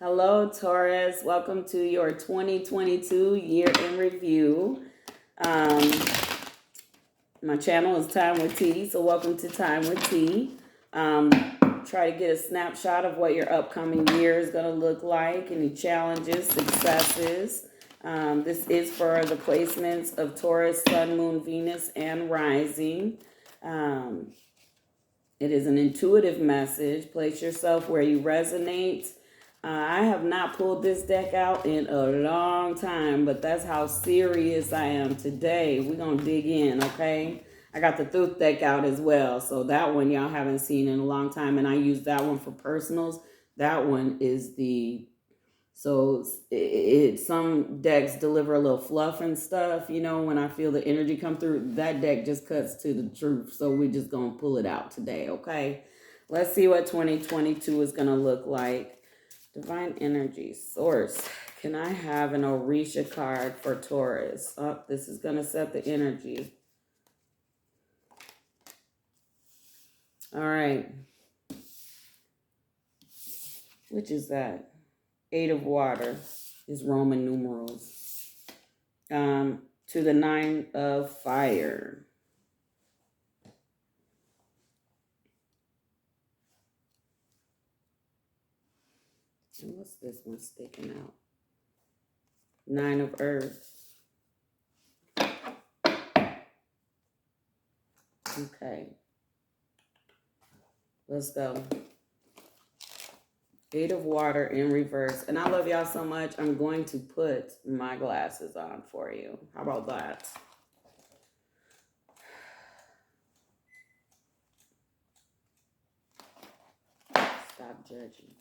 Hello, Taurus. Welcome to your 2022 year in review. Um, my channel is Time Wit T, so welcome to Time Wit T. Try to get a snapshot of what your upcoming year is going to look like, any challenges, successes. This is for the placements of Taurus, Sun, Moon, Venus, and Rising. It is an intuitive message. Place yourself where you resonate. I have not pulled this deck out in a long time, but that's how serious I am today. We're going to dig in, okay? I got the Truth deck out as well, so that one y'all haven't seen in a long time, and I use that one for personals. That one is the... So some decks deliver a little fluff and stuff, you know, when I feel the energy come through. That deck just cuts to the truth, so we're just going to pull it out today, okay? Let's see what 2022 is going to look like. Divine Energy Source. Can I have an Orisha card for Taurus? Oh, this is going to set the energy. All right. Which is that? 8 of Water is Roman numerals. To the 9 of Fire. And what's this one sticking out? 9 of Earth. Okay. Let's go. 8 of Water in reverse. And I love y'all so much, I'm going to put my glasses on for you. How about that? Stop judging.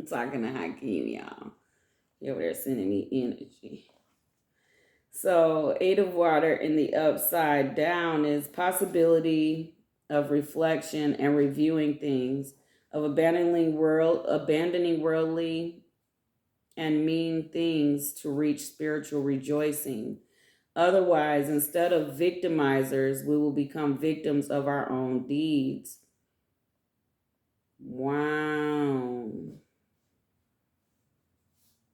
Talking to Hakeem, y'all. You're over there sending me energy. So 8 of Water in the upside down is possibility of reflection and reviewing things, of abandoning worldly and mean things to reach spiritual rejoicing. Otherwise, instead of victimizers, we will become victims of our own deeds. Wow.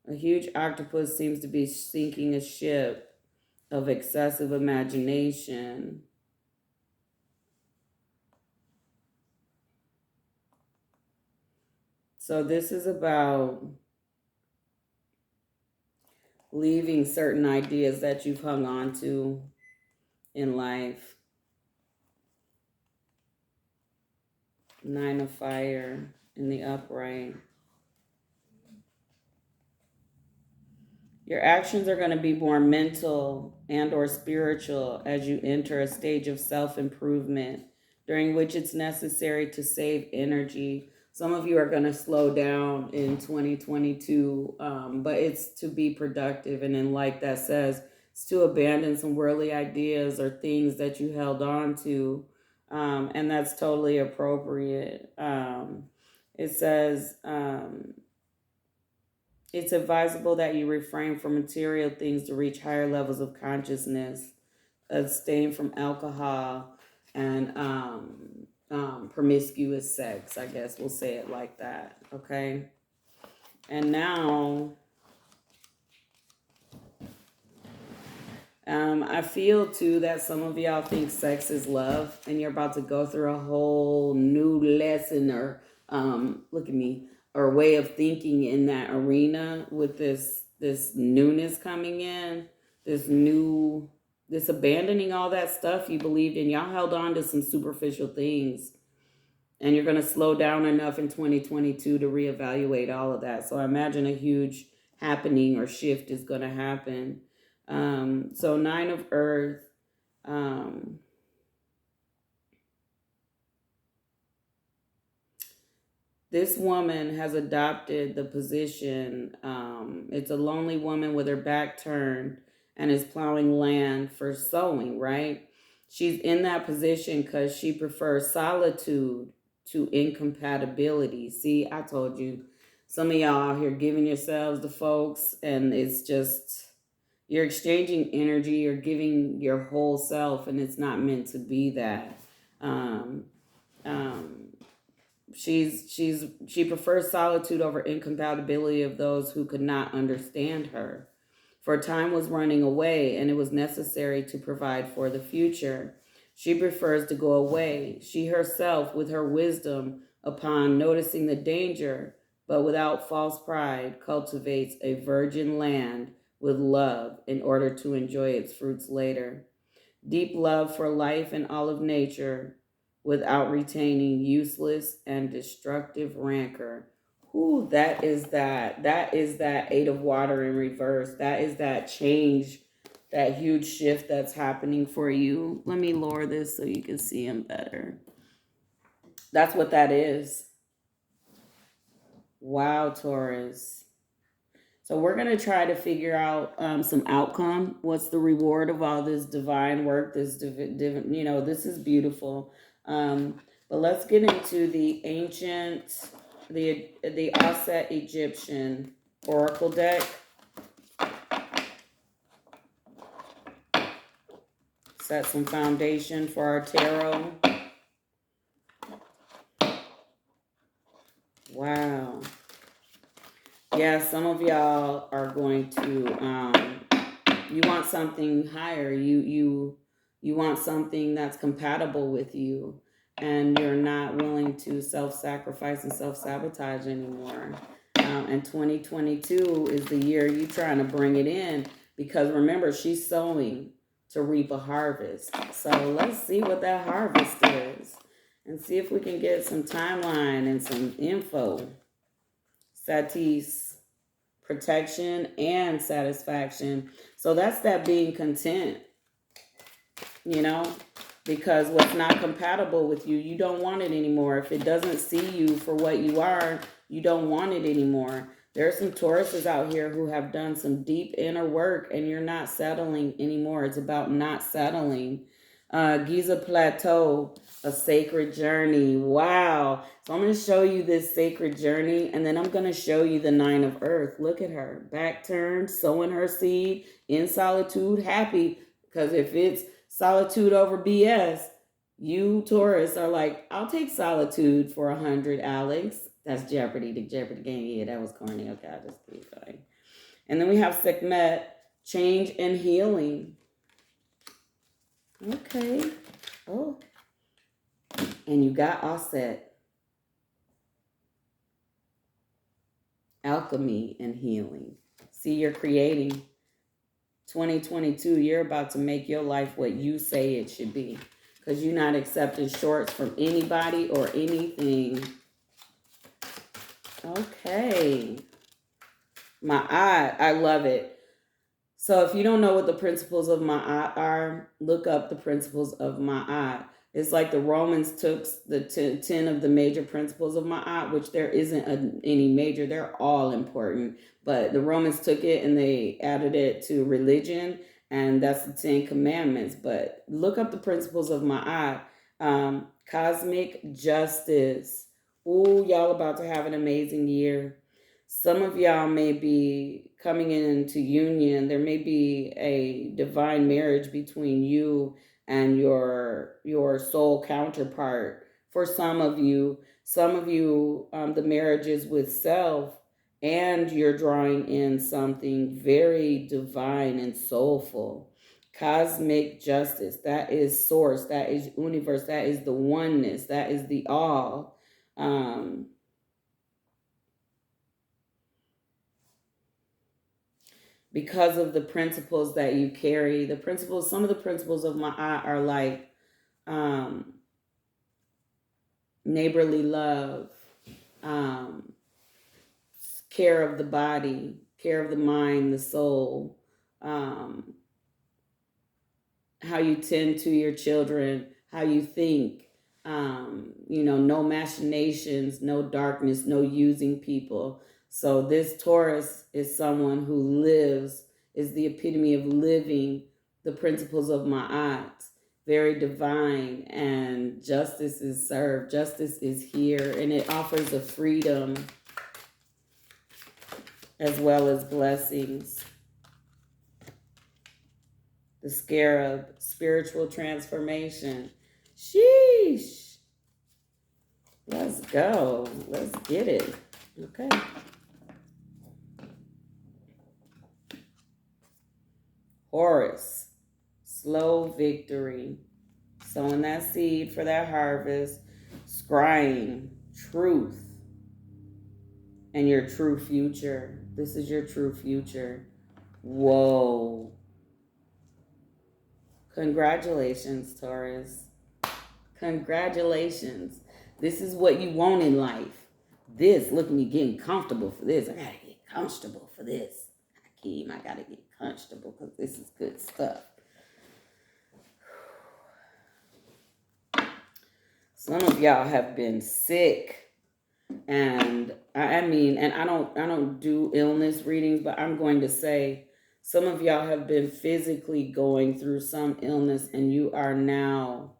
A huge octopus seems to be sinking a ship of excessive imagination. So this is about leaving certain ideas that you've hung on to in life. 9 of Fire in the upright. Your actions are going to be more mental and or spiritual as you enter a stage of self-improvement during which it's necessary to save energy. Some of you are going to slow down in 2022, but it's to be productive. And then like that says, it's to abandon some worldly ideas or things that you held on to. And that's totally appropriate. It says... it's advisable that you refrain from material things to reach higher levels of consciousness, abstain from alcohol, and promiscuous sex. I guess we'll say it like that, okay? And now, I feel too that some of y'all think sex is love, and you're about to go through a whole new lesson or, look at me, or way of thinking in that arena with this newness coming in, this abandoning all that stuff you believed in. Y'all held on to some superficial things, and you're going to slow down enough in 2022 to reevaluate all of that. So I imagine a huge happening or shift is going to happen. So 9 of Earth, this woman has adopted the position. It's a lonely woman with her back turned and is plowing land for sowing, right? She's in that position because she prefers solitude to incompatibility. See, I told you, some of y'all out here giving yourselves to folks, and it's just, you're exchanging energy, you're giving your whole self, and it's not meant to be that. She prefers solitude over incompatibility of those who could not understand her. For time was running away, and it was necessary to provide for the future. She prefers to go away, she herself, with her wisdom, upon noticing the danger, but without false pride, cultivates a virgin land with love in order to enjoy its fruits later. Deep love for life and all of nature without retaining useless and destructive rancor. Ooh, that is that. That is that Eight of Water in reverse. That is that change, that huge shift that's happening for you. Let me lower this so you can see him better. That's what that is. Wow, Taurus. So we're going to try to figure out some outcome. What's the reward of all this divine work? This, this is beautiful. But let's get into the ancient, the Aset Egyptian Oracle deck. Set some foundation for our tarot. Wow. Yeah, some of y'all are going to you want something higher. You want something that's compatible with you, and you're not willing to self-sacrifice and self-sabotage anymore. And 2022 is the year you trying to bring it in, because remember, she's sowing to reap a harvest. So let's see what that harvest is and see if we can get some timeline and some info. Satis, protection and satisfaction. So that's that being content, because what's not compatible with you, you don't want it anymore. If it doesn't see you for what you are, you don't want it anymore. There are some Tauruses out here who have done some deep inner work, and you're not settling anymore. It's about not settling. Giza Plateau, a sacred journey. Wow. So I'm going to show you this sacred journey, and then I'm going to show you the Nine of Earth. Look at her. Back turned, sowing her seed, in solitude, happy. Because if it's solitude over BS, you Taurus are like, I'll take solitude for 100, Alex. That's Jeopardy, the Jeopardy game. Yeah, that was corny. Okay, I'll just keep going. And then we have Sekhmet, change and healing. Okay. Oh. And you got Aset, alchemy and healing. See, you're creating. 2022, you're about to make your life what you say it should be, because you're not accepting shorts from anybody or anything. Okay. Ma'at, I love it. So if you don't know what the principles of Ma'at are, look up the principles of Ma'at. It's like the Romans took the 10 of the major principles of Ma'at, which there isn't any major. They're all important. But the Romans took it and they added it to religion, and that's the 10 commandments. But look up the principles of Ma'at. Cosmic justice. Ooh, y'all about to have an amazing year. Some of y'all may be coming into union. There may be a divine marriage between you and your soul counterpart. For some of you, the marriage is with self, and you're drawing in something very divine and soulful. Cosmic justice, that is source, that is universe, that is the oneness, that is the all. Because of the principles that you carry, some of the principles of Ma'at are like neighborly love, care of the body, care of the mind, the soul, how you tend to your children, how you think, no machinations, no darkness, no using people. So this Taurus is someone who is the epitome of living the principles of Ma'at, very divine, and justice is served. Justice is here, and it offers a freedom as well as blessings. The Scarab, spiritual transformation. Sheesh. Let's go. Let's get it. Okay. Taurus, slow victory. Sowing that seed for that harvest. Scrying, truth, and your true future. This is your true future. Whoa. Congratulations, Taurus. Congratulations. This is what you want in life. This, look at me getting comfortable for this. I gotta get comfortable for this. Hakeem, I gotta get comfortable because this is good stuff. Some of y'all have been sick, and I don't do illness readings, but I'm going to say some of y'all have been physically going through some illness, and you are now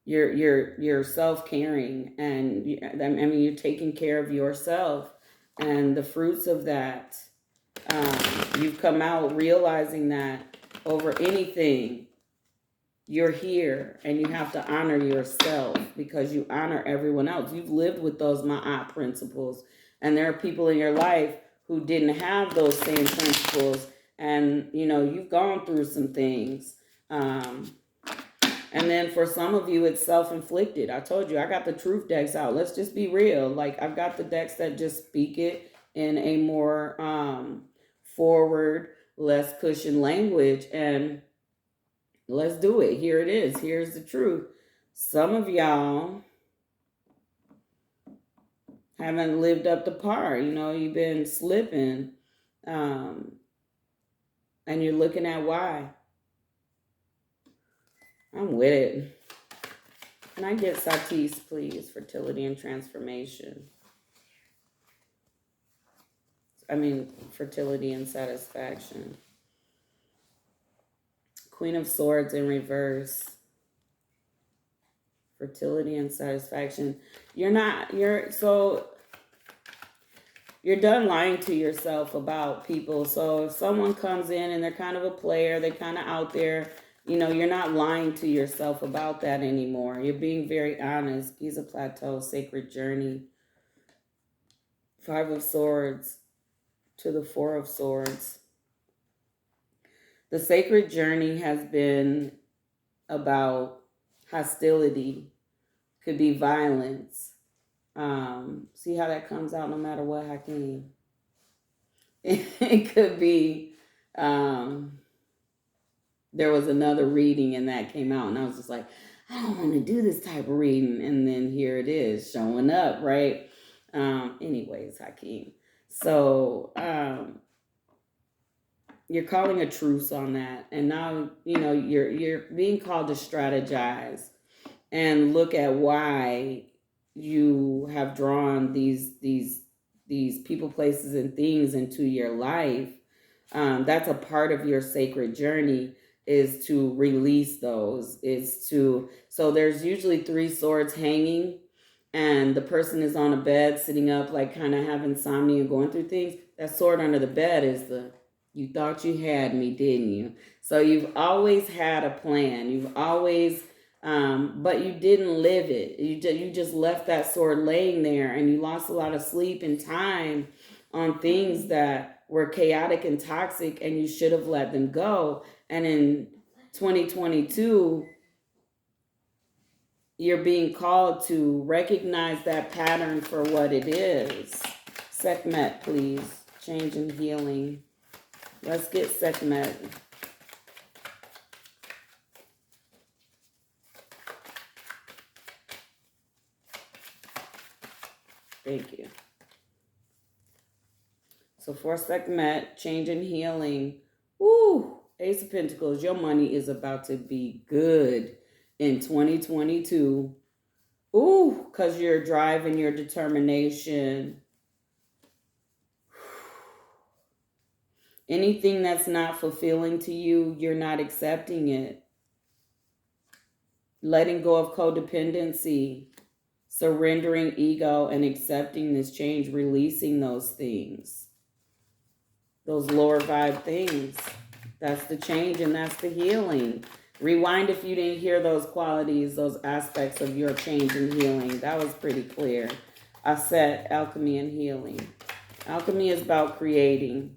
you're self-caring, and you're taking care of yourself, and the fruits of that, you've come out realizing that over anything. You're here and you have to honor yourself because you honor everyone else. You've lived with those Ma'at principles, and there are people in your life who didn't have those same principles, and you've gone through some things. And then for some of you, it's self-inflicted. I told you, I got the truth decks out. Let's just be real. Like, I've got the decks that just speak it in a more forward, less cushion language, and let's do it. Here it is. Here's the truth. Some of y'all haven't lived up to par. You've been slipping. And you're looking at why. I'm with it. Can I get Satis, please? Fertility and transformation. Fertility and satisfaction. Queen of Swords in reverse. Fertility and satisfaction. You're done lying to yourself about people. So if someone comes in and they're kind of a player, they're kind of out there, you're not lying to yourself about that anymore. You're being very honest. Giza Plateau, sacred journey. 5 of Swords to the 4 of Swords. The sacred journey has been about hostility, could be violence. See how that comes out no matter what, Hakeem? It could be, there was another reading and that came out, and I was just like, I don't want to do this type of reading. And then here it is showing up, right? Anyways, Hakeem. So, you're calling a truce on that, and now you're being called to strategize and look at why you have drawn these people, places, and things into your life. That's a part of your sacred journey, is to release those. So there's usually 3 swords hanging, and the person is on a bed sitting up, like kind of having insomnia and going through things. That sword under the bed is you thought you had me, didn't you? So you've always had a plan. You've always, but you didn't live it. You just left that sword laying there, and you lost a lot of sleep and time on things that were chaotic and toxic, and you should have let them go. And in 2022, you're being called to recognize that pattern for what it is. Sekhmet, please. Change and healing. Let's get Sekhmet. Thank you. So for Sekhmet, change and healing. Woo! Ace of Pentacles, your money is about to be good in 2022. Ooh, because your drive and your determination. Anything that's not fulfilling to you, you're not accepting it. Letting go of codependency, surrendering ego, and accepting this change, releasing those things, those lower vibe things. That's the change, and that's the healing. Rewind if you didn't hear those qualities, those aspects of your change and healing. That was pretty clear. I said alchemy and healing. Alchemy is about creating.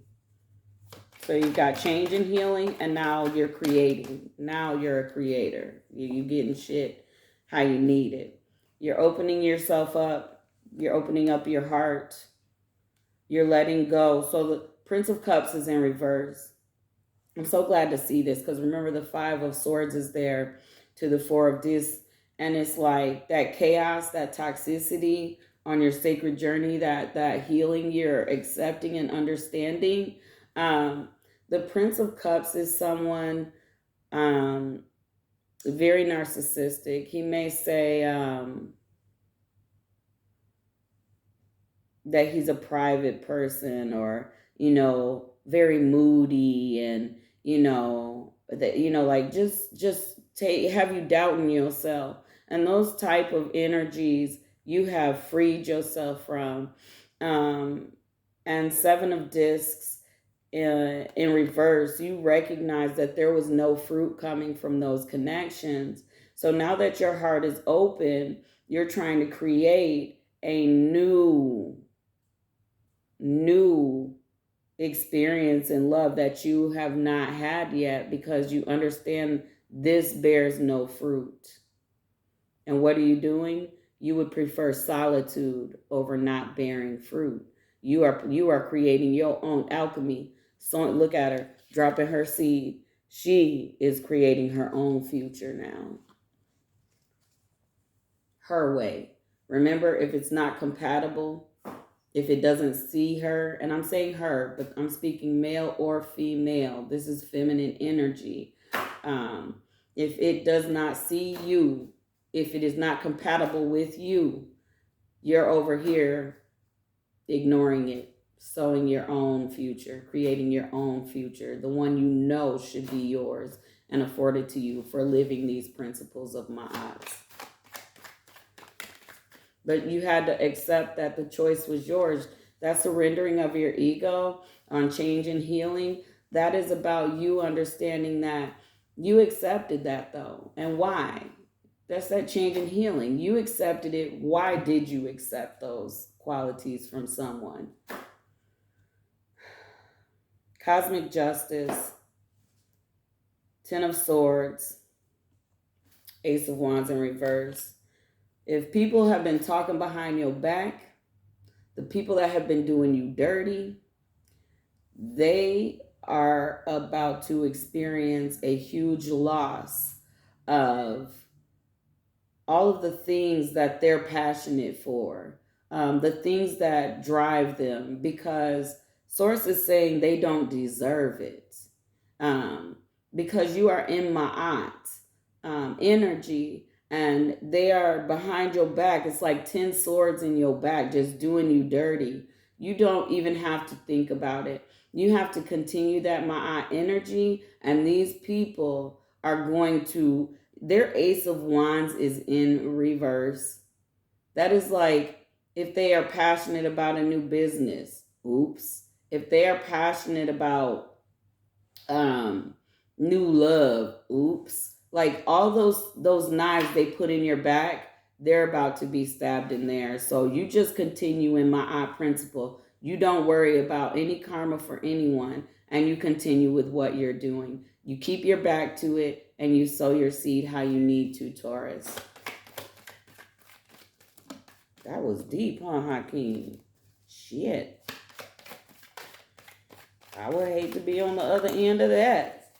So you've got change and healing, and now you're creating. Now you're a creator. You're getting shit how you need it. You're opening yourself up. You're opening up your heart. You're letting go. So the Prince of Cups is in reverse. I'm so glad to see this, because remember the Five of Swords is there to the Four of Discs, and it's like that chaos, that toxicity on your sacred journey, that healing you're accepting and understanding. The Prince of Cups is someone very narcissistic. He may say that he's a private person, or very moody, and that like just have you doubting yourself, and those type of energies you have freed yourself from. And Seven of Discs in reverse, you recognize that there was no fruit coming from those connections. So now that your heart is open, you're trying to create a new experience in love that you have not had yet, because you understand this bears no fruit. And what are you doing? You would prefer solitude over not bearing fruit. You are creating your own alchemy. So look at her dropping her seed. She is creating her own future now. Her way. Remember, if it's not compatible, if it doesn't see her, and I'm saying her, but I'm speaking male or female. This is feminine energy. If it does not see you, if it is not compatible with you, you're over here ignoring it, sowing your own future, creating your own future, the one you know should be yours and afforded to you for living these principles of Ma'at. But you had to accept that the choice was yours. That surrendering of your ego on change and healing, that is about you understanding that you accepted that, though. And why? That's that change and healing. You accepted it. Why did you accept those qualities from someone? Cosmic Justice, Ten of Swords, Ace of Wands in reverse. If people have been talking behind your back, the people that have been doing you dirty, they are about to experience a huge loss of all of the things that they're passionate for, the things that drive them, because Source is saying they don't deserve it. Because you are in Ma'at energy, and they are behind your back. It's like 10 swords in your back just doing you dirty. You don't even have to think about it. You have to continue that Ma'at energy, and these people are going to, their Ace of Wands is in reverse. That is like if they are passionate about a new business. Oops. If they are passionate about new love. Oops. Like all those knives they put in your back, they're about to be stabbed in there. So you just continue in Ma'at principle. You don't worry about any karma for anyone, and you continue with what you're doing. You keep your back to it, and you sow your seed how you need to, Taurus. That was deep, huh, Hakeem? Shit. I would hate to be on the other end of that.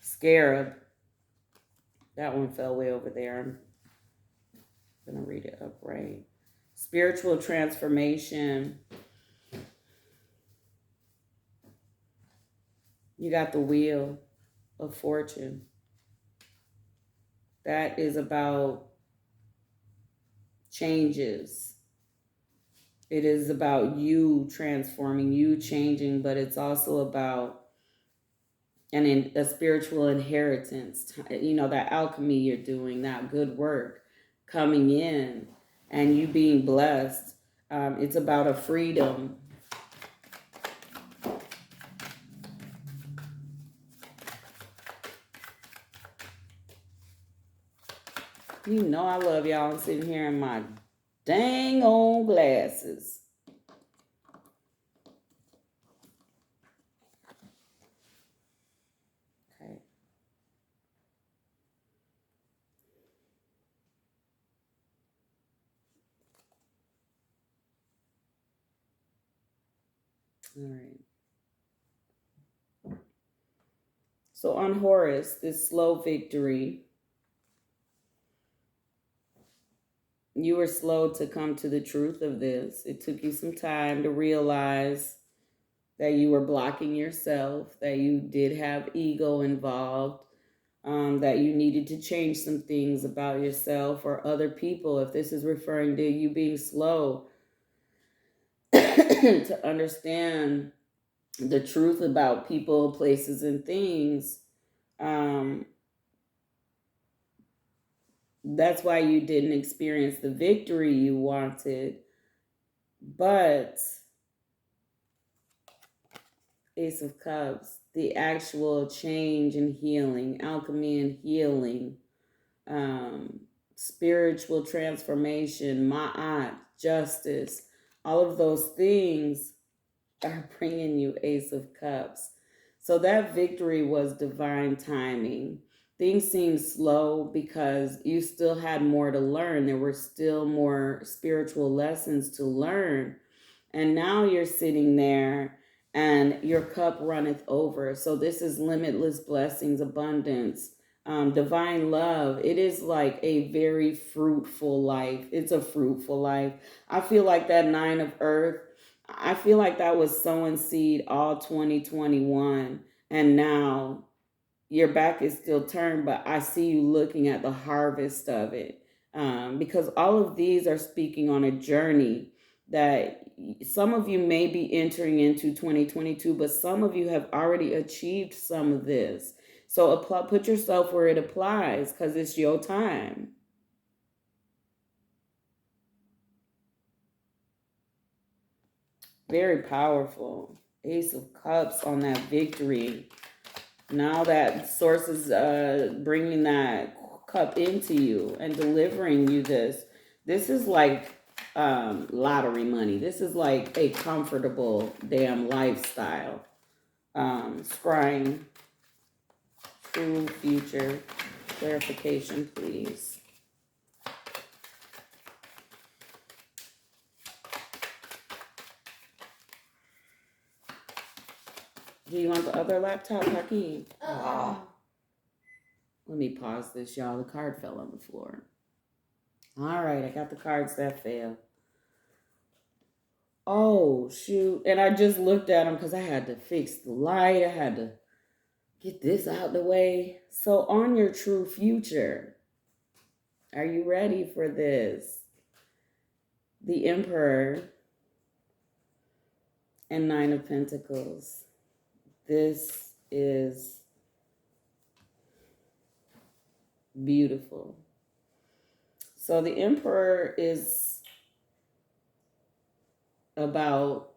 Scarab. That one fell way over there. I'm going to read it upright. Spiritual transformation. You got the Wheel of Fortune. That is about changes. It is about you transforming, you changing, but it's also about a spiritual inheritance. That alchemy you're doing, that good work coming in, and you being blessed. It's about a freedom. You know I love y'all. I'm sitting here in my dang old glasses. Okay. All right. So on Horus, this slow victory, you were slow to come to the truth of this. It took you some time to realize that you were blocking yourself, that you did have ego involved, that you needed to change some things about yourself or other people. If this is referring to you being slow to understand the truth about people, places, and things, that's why you didn't experience the victory you wanted. But Ace of Cups, the actual change and healing, alchemy and healing, spiritual transformation, ma'at, justice, all of those things are bringing you Ace of Cups. So that victory was divine timing. Things seemed slow because you still had more to learn. There were still more spiritual lessons to learn. And now you're sitting there and your cup runneth over. So this is limitless blessings, abundance, divine love. It is like a very fruitful life. It's a fruitful life. I feel like that Nine of Earth, I feel like that was sowing seed all 2021. And now your back is still turned, but I see you looking at the harvest of it. Because all of these are speaking on a journey that some of you may be entering into 2022, but some of you have already achieved some of this. So put yourself where it applies because it's your time. Very powerful. Ace of Cups on that victory. Now that source is bringing that cup into you and delivering you this. This is like lottery money. This is like a comfortable damn lifestyle. Scrying. True future. Clarification, please. Do you want the other laptop, Hakeem? Let me pause this, y'all. The card fell on the floor. All right, I got the cards that fell. Oh, shoot. And I just looked at them because I had to fix the light. I had to get this out the way. So on your true future, are you ready for this? The Emperor and Nine of Pentacles. This is beautiful. So the Emperor is about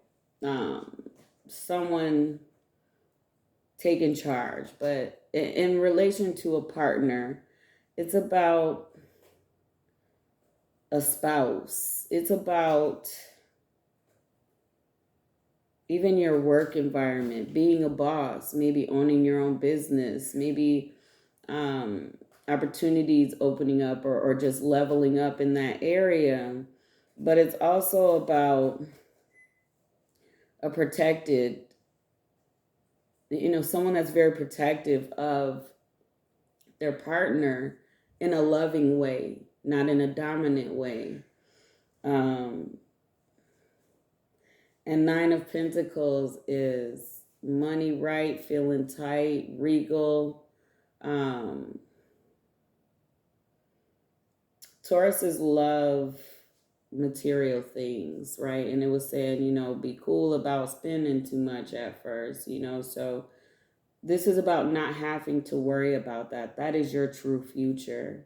someone taking charge, but in relation to a partner, it's about a spouse. It's about even your work environment, being a boss, maybe owning your own business, maybe opportunities opening up or just leveling up in that area. But it's also about a protected, someone that's very protective of their partner in a loving way, not in a dominant way. And Nine of Pentacles is money right, feeling tight, regal. Taurus is love material things, right? And it was saying, be cool about spending too much at first, so this is about not having to worry about that. That is your true future.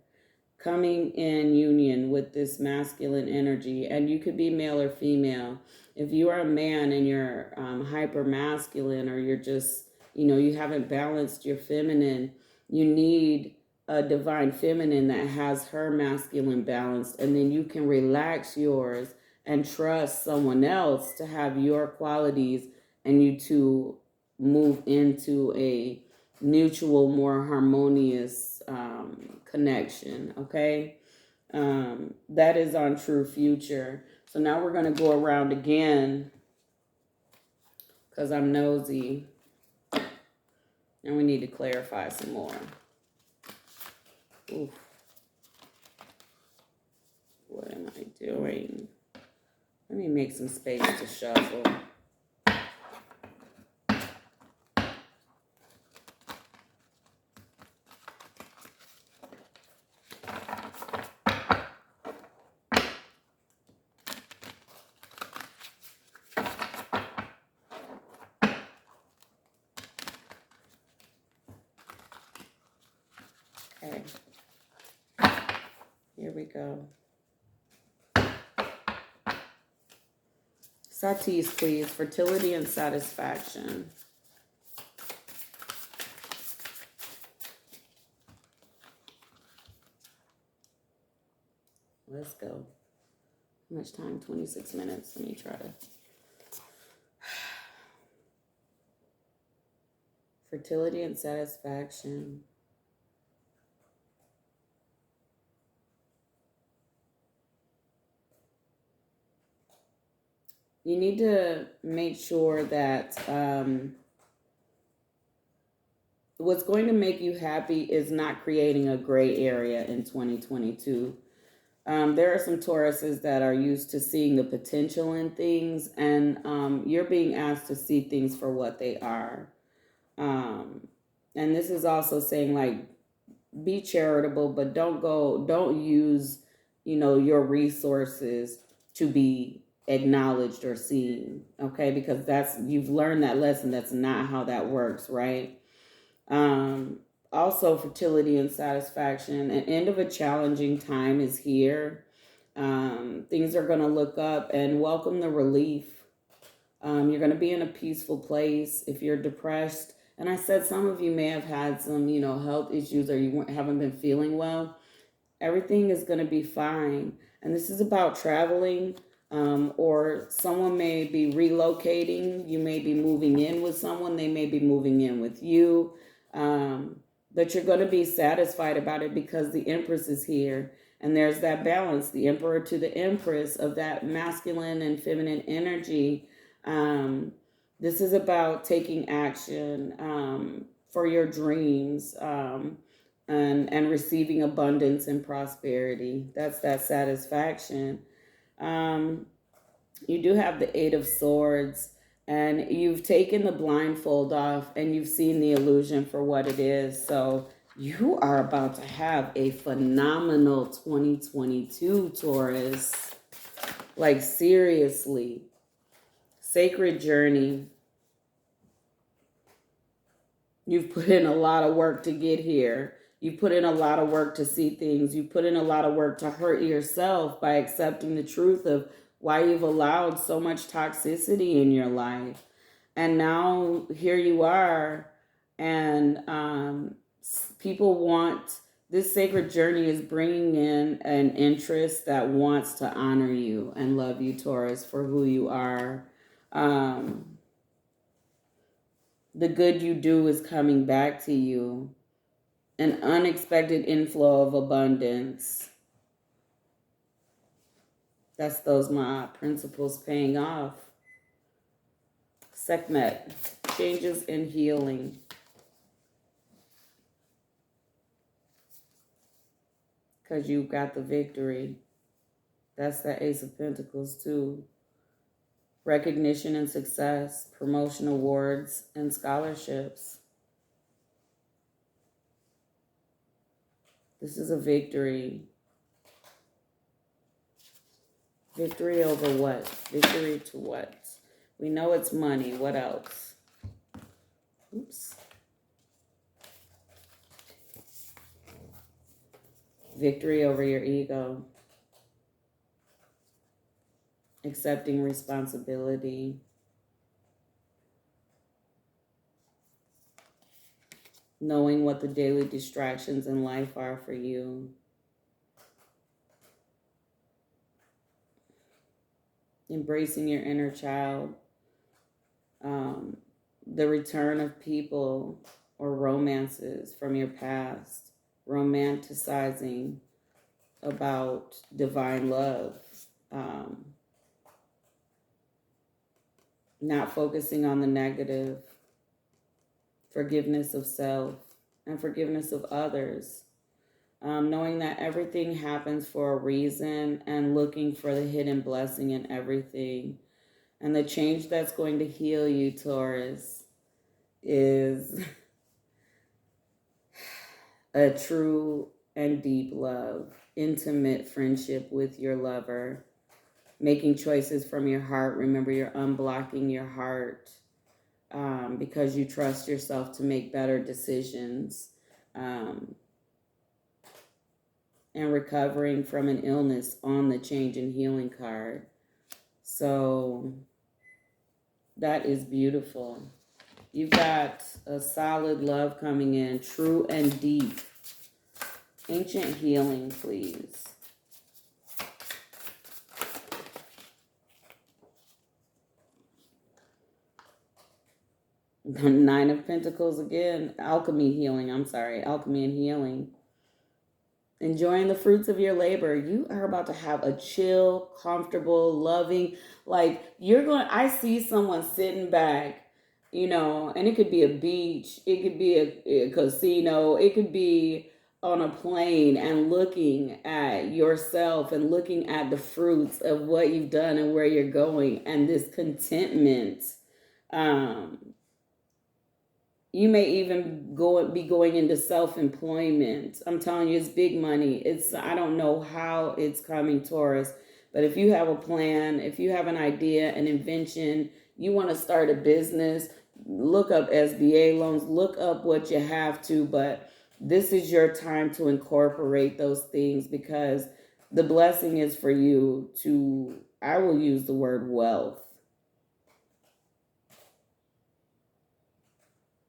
Coming in union with this masculine energy, and you could be male or female. If you are a man and you're hyper masculine, or you're just, you haven't balanced your feminine, you need a divine feminine that has her masculine balanced, and then you can relax yours and trust someone else to have your qualities, and you two move into a mutual, more harmonious connection. Okay, that is on True Future. So now we're going to go around again because I'm nosy, and we need to clarify some more. Oof. What am I doing? Let me make some space to shuffle. Okay. Here we go. Satis, please. Fertility and satisfaction. Let's go. How much time? 26 minutes. Let me try to. Fertility and satisfaction. You need to make sure that what's going to make you happy is not creating a gray area in 2022. There are some Tauruses that are used to seeing the potential in things, and you're being asked to see things for what they are. And this is also saying, like, be charitable, but don't use, your resources to be acknowledged or seen. Okay, because you've learned that lesson. That's not how that works, right? Also, fertility and satisfaction. An end of a challenging time is here. Things are going to look up and welcome the relief. You're going to be in a peaceful place. If you're depressed, and I said some of you may have had some, health issues, or you haven't been feeling well, everything is going to be fine. And this is about traveling, or someone may be relocating. You may be moving in with someone. They may be moving in with you. But you're going to be satisfied about it because the Empress is here. And there's that balance, the Emperor to the Empress, of that masculine and feminine energy. This is about taking action for your dreams, and receiving abundance and prosperity. That's that satisfaction. You do have the Eight of Swords, and you've taken the blindfold off and you've seen the illusion for what it is. So you are about to have a phenomenal 2022, Taurus. Like, seriously. Sacred journey. You've put in a lot of work to get here. You've put in a lot of work to see things. You've put in a lot of work to hurt yourself by accepting the truth of why you've allowed so much toxicity in your life. And now here you are, and people want, this sacred journey is bringing in an interest that wants to honor you and love you, Taurus, for who you are. The good you do is coming back to you. An unexpected inflow of abundance. That's those my principles paying off. Sekhmet, changes and healing. Because you got the victory. That's the Ace of Pentacles too. Recognition and success, promotion, awards, and scholarships. This is a victory. Victory over what? Victory to what? We know it's money. What else? Oops. Victory over your ego. Accepting responsibility. knowing what the daily distractions in life are for you. Embracing your inner child. The return of people or romances from your past. Romanticizing about divine love. Not focusing on the negative. Forgiveness of self and forgiveness of others. Knowing that everything happens for a reason and looking for the hidden blessing in everything. And the change that's going to heal you, Taurus, is a true and deep love, intimate friendship with your lover, making choices from your heart. Remember, you're unblocking your heart because you trust yourself to make better decisions. And recovering from an illness on the change and healing card. So that is beautiful. You've got a solid love coming in, true and deep. Ancient healing, please. The Nine of Pentacles again. Alchemy and healing. Enjoying the fruits of your labor. You are about to have a chill, comfortable, loving, I see someone sitting back, and it could be a beach, it could be a casino, it could be on a plane and looking at yourself and looking at the fruits of what you've done and where you're going and this contentment. You may even be going into self-employment. I'm telling you, it's big money. I don't know how it's coming, Taurus. But if you have a plan, if you have an idea, an invention, you want to start a business, look up SBA loans, look up what you have to. But this is your time to incorporate those things because the blessing is for you to, I will use the word wealth.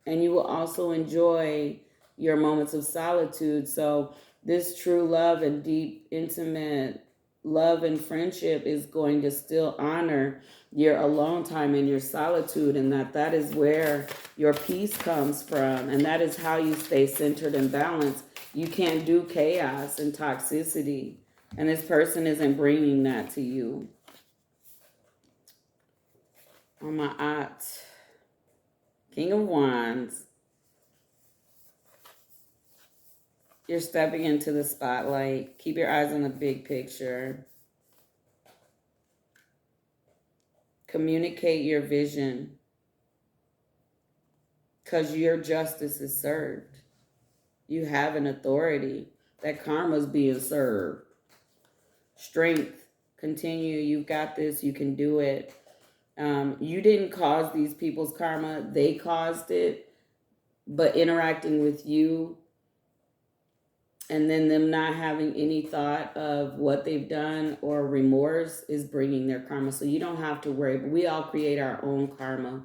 And you will also enjoy your moments of solitude. So this true love and deep, intimate love and friendship is going to still honor your alone time and your solitude, and that is where your peace comes from. And that is how you stay centered and balanced. You can't do chaos and toxicity. And this person isn't bringing that to you. Oh, my aunt. King of Wands. You're stepping into the spotlight. Keep your eyes on the big picture. Communicate your vision. Because your justice is served. You have an authority. That karma's being served. Strength. Continue. You've got this. You can do it. You didn't cause these people's karma. They caused it. But interacting with you and then them not having any thought of what they've done or remorse is bringing their karma. So you don't have to worry. But we all create our own karma.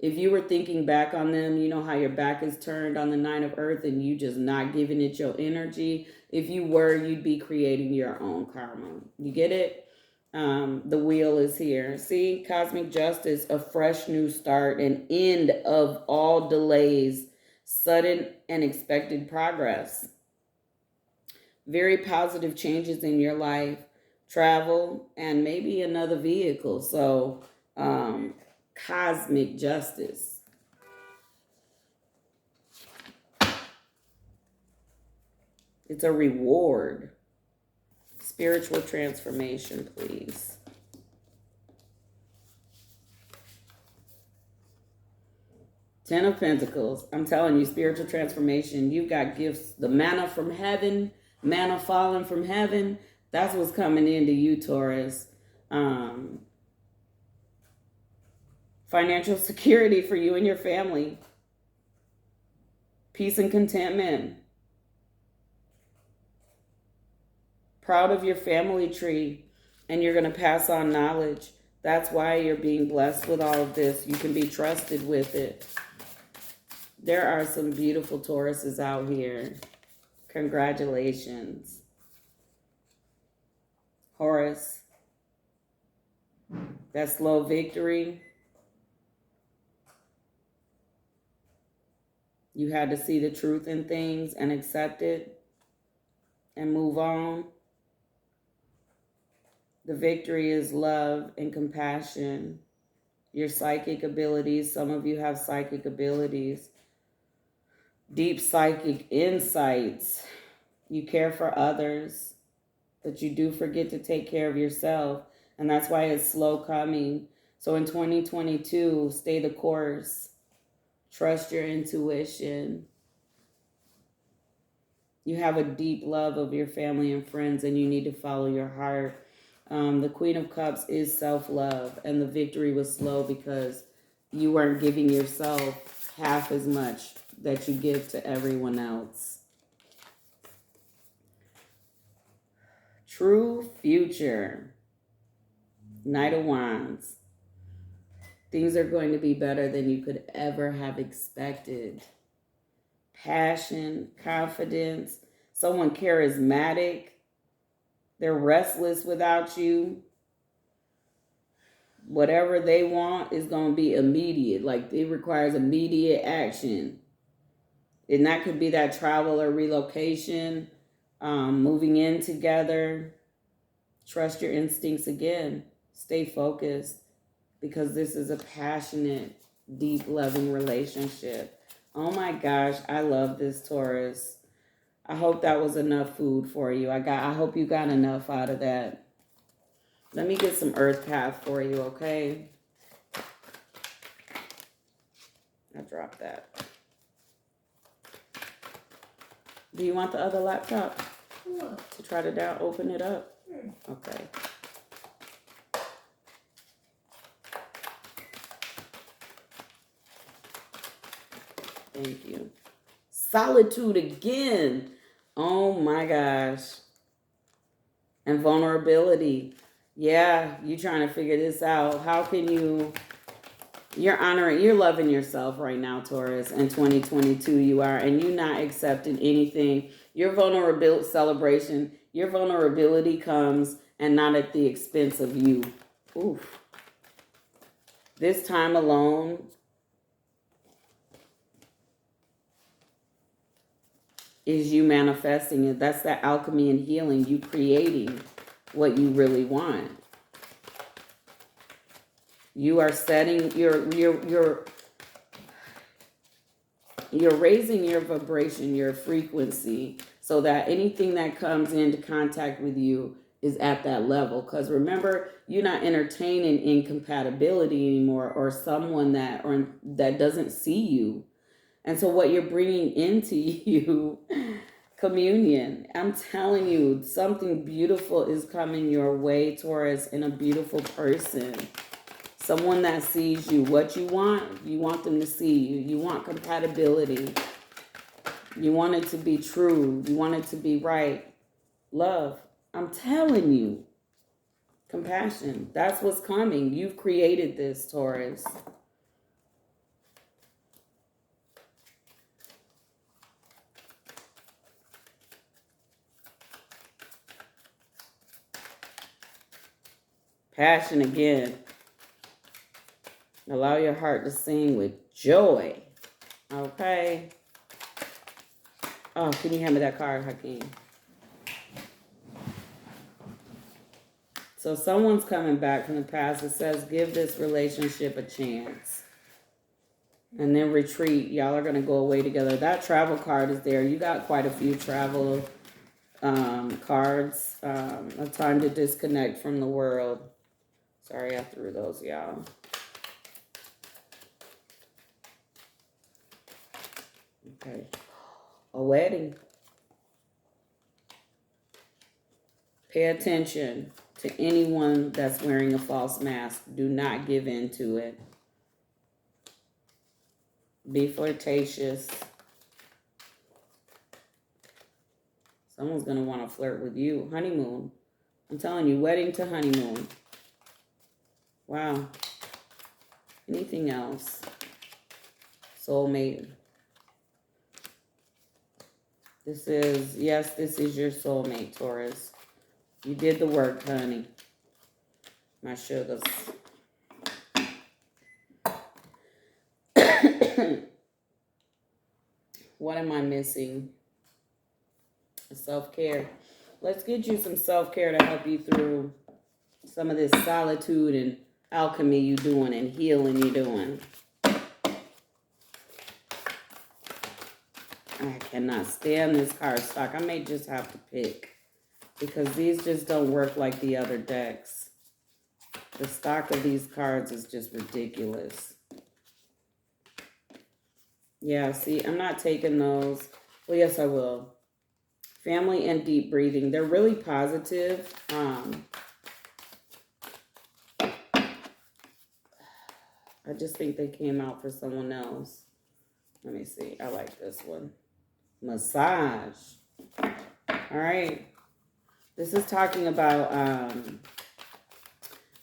If you were thinking back on them, you know how your back is turned on the Nine of Earth and you just not giving it your energy. If you were, you'd be creating your own karma. You get it? The wheel is here. See, cosmic justice, a fresh new start, an end of all delays, sudden and expected progress. Very positive changes in your life, travel, and maybe another vehicle. So, cosmic justice. It's a reward. Spiritual transformation, please. Ten of Pentacles. I'm telling you, spiritual transformation. You've got gifts. The manna from heaven, manna falling from heaven. That's what's coming into you, Taurus. Financial security for you and your family. Peace and contentment. Proud of your family tree, and you're going to pass on knowledge. That's why you're being blessed with all of this. You can be trusted with it. There are some beautiful Tauruses out here. Congratulations. Horus, that slow victory. You had to see the truth in things and accept it and move on. The victory is love and compassion. Your psychic abilities, some of you have psychic abilities. Deep psychic insights. You care for others, but you do forget to take care of yourself. And that's why it's slow coming. So in 2022, stay the course. Trust your intuition. You have a deep love of your family and friends, and you need to follow your heart. The Queen of Cups is self-love, and the victory was slow because you weren't giving yourself half as much that you give to everyone else. True future. Knight of Wands. Things are going to be better than you could ever have expected. Passion, confidence, someone charismatic. They're restless without you. Whatever they want is going to be immediate. Like, it requires immediate action. And that could be that travel or relocation, moving in together. Trust your instincts again. Stay focused, because this is a passionate, deep, loving relationship. Oh my gosh, I love this, Taurus. I hope that was enough food for you. I hope you got enough out of that. Let me get some earth path for you, okay? I dropped that. Do you want the other laptop? What? To try to open it up? Okay. Thank you. Solitude again. Oh my gosh. And vulnerability. Yeah, you trying to figure this out. How can you're loving yourself right now, Taurus. In 2022 you are, and you're not accepting anything. Your vulnerability comes, and not at the expense of you. Oof. This time alone is you manifesting it. That's that alchemy and healing. You creating what you really want. You are setting you're raising your vibration, your frequency, so that anything that comes into contact with you is at that level. Because remember, you're not entertaining incompatibility anymore, or someone that doesn't see you. And so what you're bringing into you, communion. I'm telling you, something beautiful is coming your way, Taurus, in a beautiful person. Someone that sees you. What you want them to see you. You want compatibility. You want it to be true. You want it to be right. Love. I'm telling you. Compassion. That's what's coming. You've created this, Taurus. Passion again. Allow your heart to sing with joy. Okay. Oh, can you hand me that card, Hakeem? So someone's coming back from the past. It says, give this relationship a chance. And then retreat. Y'all are going to go away together. That travel card is there. You got quite a few travel cards. A time to disconnect from the world. Sorry, I threw those, y'all. Okay. A wedding. Pay attention to anyone that's wearing a false mask. Do not give in to it. Be flirtatious. Someone's going to want to flirt with you. Honeymoon. I'm telling you, wedding to honeymoon. Wow. Anything else? Soulmate. Yes, this is your soulmate, Taurus. You did the work, honey. My sugars. What am I missing? Self-care. Let's get you some self-care to help you through some of this solitude and alchemy you doing and healing you doing. I cannot stand this card stock. I may just have to pick because these just don't work like the other decks. The stock of these cards is just ridiculous. Yeah, see, I'm not taking those. Well, yes, I will. Family and deep breathing. They're really positive. I just think they came out for someone else. Let me see. I like this one. Massage. All right. This is talking about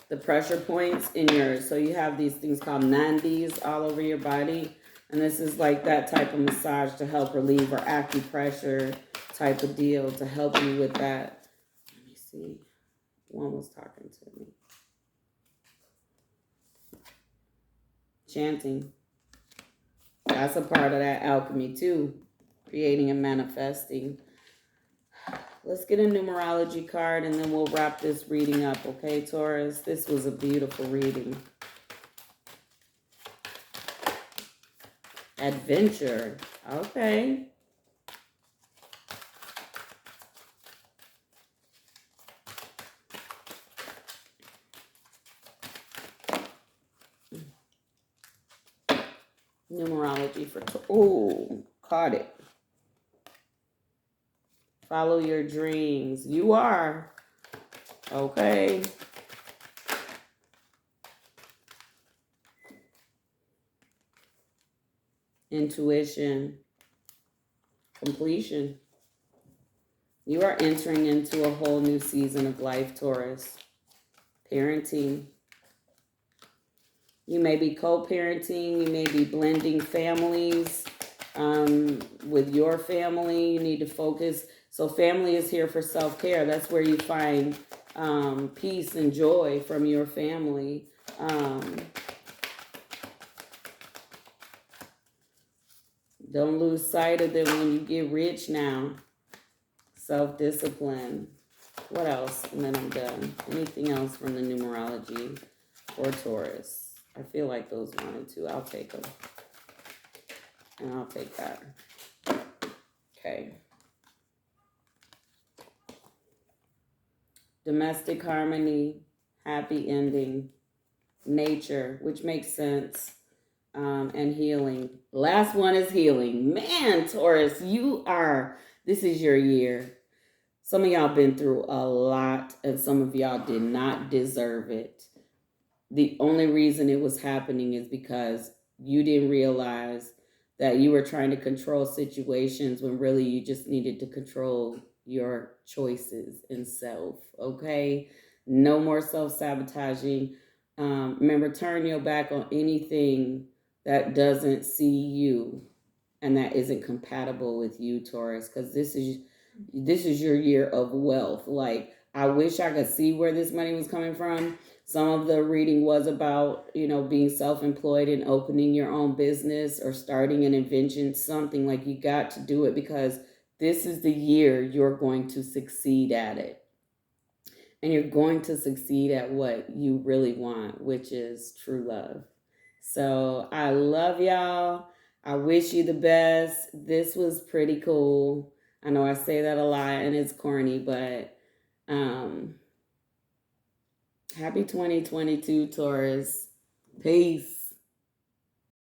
the pressure points in so you have these things called nandis all over your body. And this is like that type of massage to help relieve, or acupressure type of deal to help you with that. Let me see. One was talking to me. Chanting. That's a part of that alchemy too. Creating and manifesting. Let's get a numerology card and then we'll wrap this reading up, okay, Taurus? This was a beautiful reading. Adventure. Okay. Numerology for... Oh, caught it. Follow your dreams. You are. Okay. Intuition. Completion. You are entering into a whole new season of life, Taurus. Parenting. You may be co-parenting. You may be blending families with your family. You need to focus. So family is here for self-care. That's where you find peace and joy from your family. Don't lose sight of them when you get rich now. Self-discipline. What else? And then I'm done. Anything else from the numerology for Taurus? I feel like those 1 and 2. I'll take them. And I'll take that. Okay. Domestic harmony, happy ending, nature, which makes sense, and healing. Last one is healing. Man, Taurus, this is your year. Some of y'all been through a lot, and some of y'all did not deserve it. The only reason it was happening is because you didn't realize that you were trying to control situations when really you just needed to control your choices and self, okay? No more self-sabotaging. Remember, turn your back on anything that doesn't see you and that isn't compatible with you, Taurus, because this is your year of wealth. Like, I wish I could see where this money was coming from. Some of the reading was about, being self-employed and opening your own business or starting an invention, something like you got to do it because this is the year you're going to succeed at it. And you're going to succeed at what you really want, which is true love. So I love y'all. I wish you the best. This was pretty cool. I know I say that a lot and it's corny, but happy 2022, Taurus. Peace.